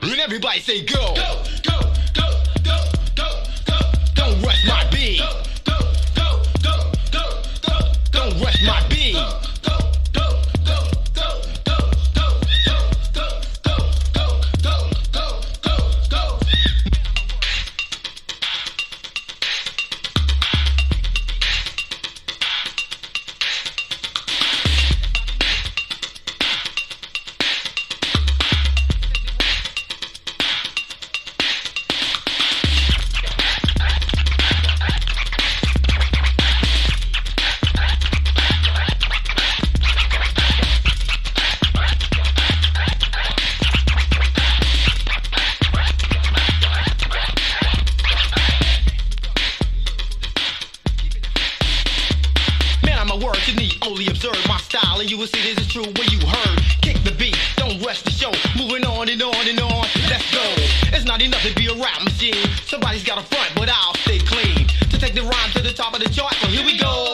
And everybody say go. Go, go, go, go, go, go. Don't rush my beat. Go, go, go, go, go, go. Don't rush my beat. Go, go, go, go, go, go, go, go, go, go, go, go, go, go. Words you need only observe my style, and you will see this is true when you heard. Kick the beat, don't rush the show. Moving on and on and on. Let's go. It's not enough to be a rap machine. Somebody's got a front, but I'll stay clean to take the rhyme to the top of the chart. So here we go.